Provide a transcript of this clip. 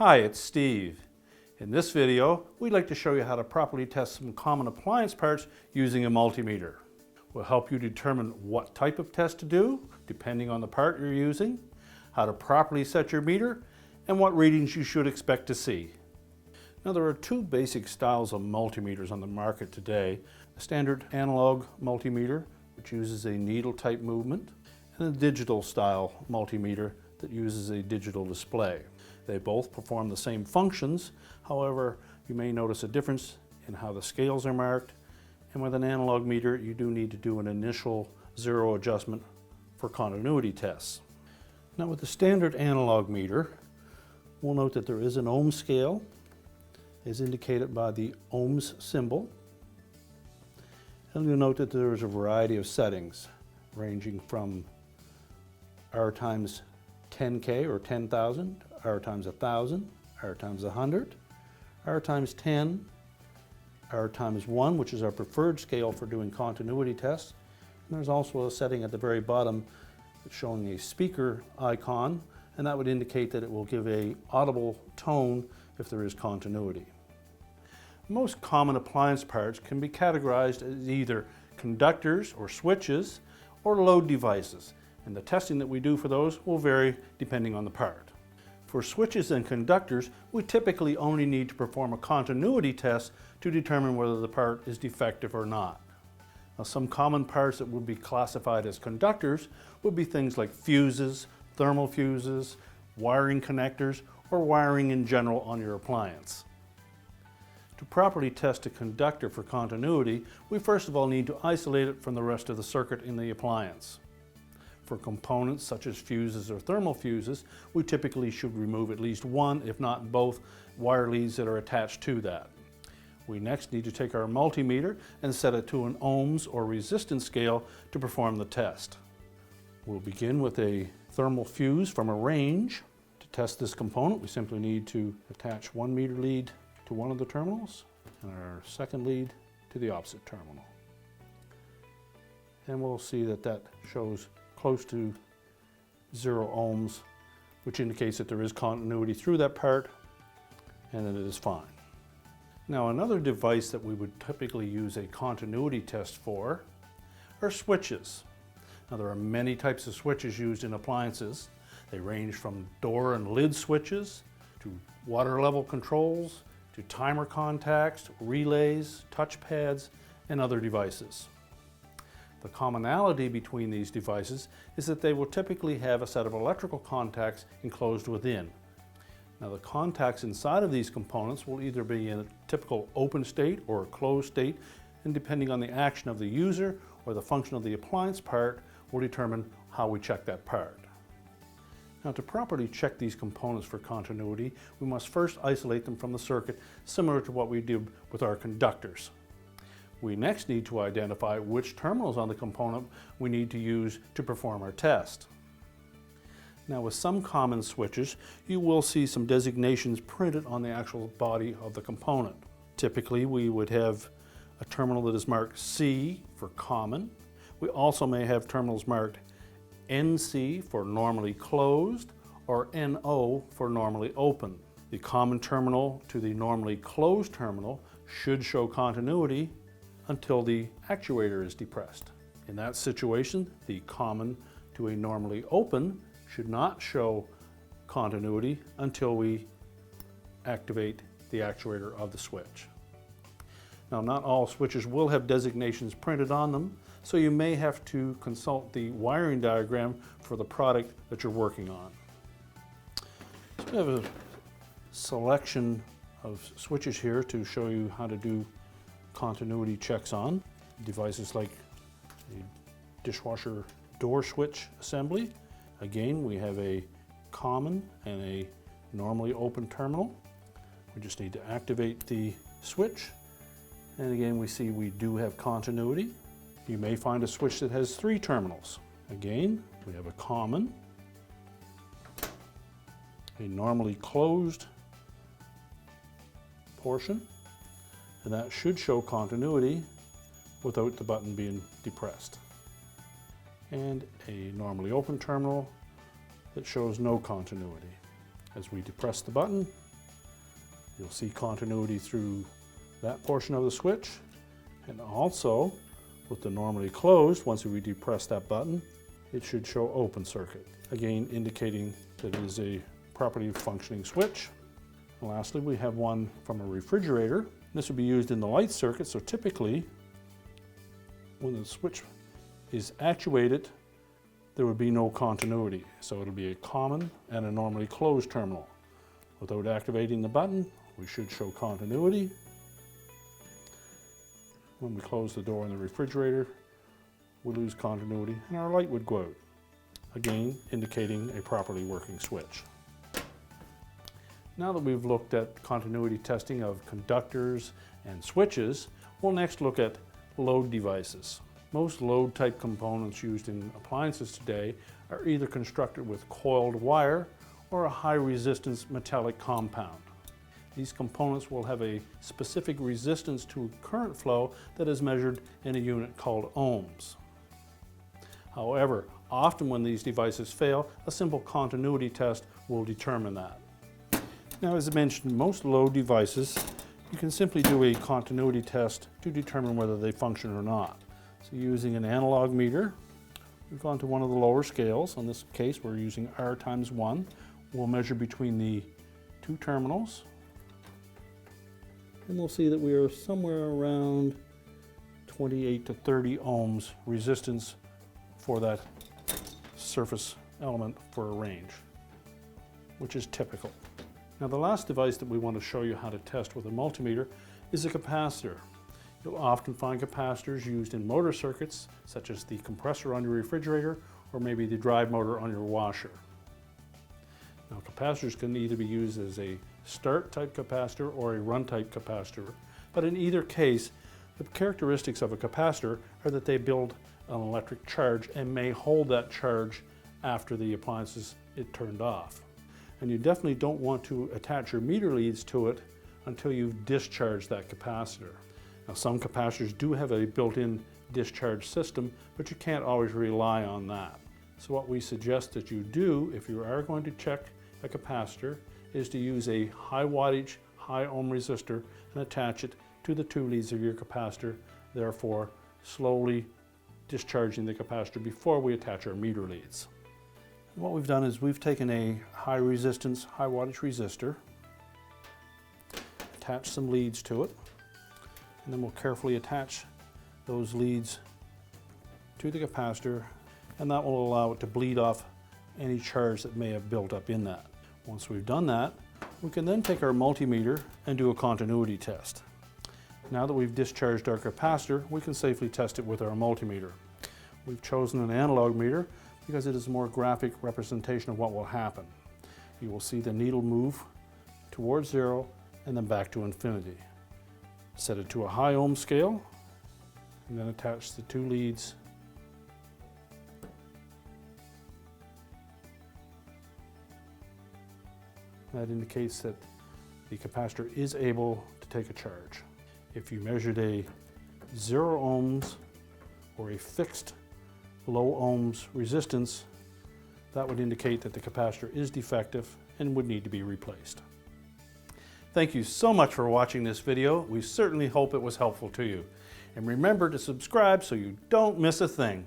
Hi, it's Steve. In this video, we'd like to show you how to properly test some common appliance parts using a multimeter. We'll help you determine what type of test to do, depending on the part you're using, how to properly set your meter, and what readings you should expect to see. Now, there are two basic styles of multimeters on the market today: a standard analog multimeter, which uses a needle type movement, and a digital style multimeter that uses a digital display. They both perform the same functions. However, you may notice a difference in how the scales are marked, and with an analog meter you do need to do an initial zero adjustment for continuity tests. Now, with the standard analog meter, we'll note that there is an ohm scale, as indicated by the ohms symbol, and you'll note that there is a variety of settings ranging from R times 10K or 10,000, R times 1,000, R times 100, R times 10, R times 1, which is our preferred scale for doing continuity tests. And there's also a setting at the very bottom showing a speaker icon, and that would indicate that it will give an audible tone if there is continuity. Most common appliance parts can be categorized as either conductors or switches or load devices, and the testing that we do for those will vary depending on the part. For switches and conductors, we typically only need to perform a continuity test to determine whether the part is defective or not. Now, some common parts that would be classified as conductors would be things like fuses, thermal fuses, wiring connectors, or wiring in general on your appliance. To properly test a conductor for continuity, we first of all need to isolate it from the rest of the circuit in the appliance. For components such as fuses or thermal fuses, we typically should remove at least one, if not both, wire leads that are attached to that. We next need to take our multimeter and set it to an ohms or resistance scale to perform the test. We'll begin with a thermal fuse from a range. To test this component, we simply need to attach 1 meter lead to one of the terminals and our second lead to the opposite terminal. And we'll see that that shows close to 0 ohms, which indicates that there is continuity through that part and that it is fine. Now, another device that we would typically use a continuity test for are switches. Now, there are many types of switches used in appliances. They range from door and lid switches to water level controls to timer contacts, relays, touchpads, and other devices. The commonality between these devices is that they will typically have a set of electrical contacts enclosed within. Now, the contacts inside of these components will either be in a typical open state or a closed state, and depending on the action of the user or the function of the appliance part will determine how we check that part. Now, to properly check these components for continuity, we must first isolate them from the circuit, similar to what we did with our conductors. We next need to identify which terminals on the component we need to use to perform our test. Now, with some common switches, you will see some designations printed on the actual body of the component. Typically, we would have a terminal that is marked C for common. We also may have terminals marked NC for normally closed or NO for normally open. The common terminal to the normally closed terminal should show continuity until the actuator is depressed. In that situation, the common to a normally open should not show continuity until we activate the actuator of the switch. Now, not all switches will have designations printed on them, so you may have to consult the wiring diagram for the product that you're working on. So we have a selection of switches here to show you how to do continuity checks on. Devices like a dishwasher door switch assembly. Again, we have a common and a normally open terminal. We just need to activate the switch. And again, we see we do have continuity. You may find a switch that has 3 terminals. Again, we have a common, a normally closed portion, and that should show continuity without the button being depressed. And a normally open terminal that shows no continuity. As we depress the button, You'll see continuity through that portion of the switch, and also with the normally closed, once we depress that button, it should show open circuit, again indicating that it is a properly functioning switch. And lastly, we have one from a refrigerator. This would be used in the light circuit, so typically when the switch is actuated, there would be no continuity. So it'll be a common and a normally closed terminal. Without activating the button, we should show continuity. When we close the door in the refrigerator, we lose continuity and our light would go out, again indicating a properly working switch. Now that we've looked at continuity testing of conductors and switches, we'll next look at load devices. Most load type components used in appliances today are either constructed with coiled wire or a high resistance metallic compound. These components will have a specific resistance to current flow that is measured in a unit called ohms. However, often when these devices fail, a simple continuity test will determine that. Now, as I mentioned, most load devices, you can simply do a continuity test to determine whether they function or not. So using an analog meter, we've gone to one of the lower scales. In this case, we're using R times 1. We'll measure between the two terminals, and we'll see that we are somewhere around 28 to 30 ohms resistance for that surface element for a range, which is typical. Now, the last device that we want to show you how to test with a multimeter is a capacitor. You'll often find capacitors used in motor circuits, such as the compressor on your refrigerator or maybe the drive motor on your washer. Now, capacitors can either be used as a start type capacitor or a run type capacitor, but in either case, the characteristics of a capacitor are that they build an electric charge and may hold that charge after the appliance is turned off. And you definitely don't want to attach your meter leads to it until you've discharged that capacitor. Now, some capacitors do have a built-in discharge system, but you can't always rely on that. So what we suggest that you do, if you are going to check a capacitor, is to use a high wattage, high ohm resistor and attach it to the two leads of your capacitor, therefore slowly discharging the capacitor before we attach our meter leads. And what we've done is we've taken a high resistance, high wattage resistor, attached some leads to it, and then we'll carefully attach those leads to the capacitor, and that will allow it to bleed off any charge that may have built up in that. Once we've done that, we can then take our multimeter and do a continuity test. Now that we've discharged our capacitor, we can safely test it with our multimeter. We've chosen an analog meter because it is a more graphic representation of what will happen. You will see the needle move towards 0 and then back to infinity. Set it to a high ohm scale and then attach the two leads . That indicates that the capacitor is able to take a charge. If you measured a 0 ohms or a fixed low ohms resistance, that would indicate that the capacitor is defective and would need to be replaced. Thank you so much for watching this video. We certainly hope it was helpful to you. And remember to subscribe so you don't miss a thing.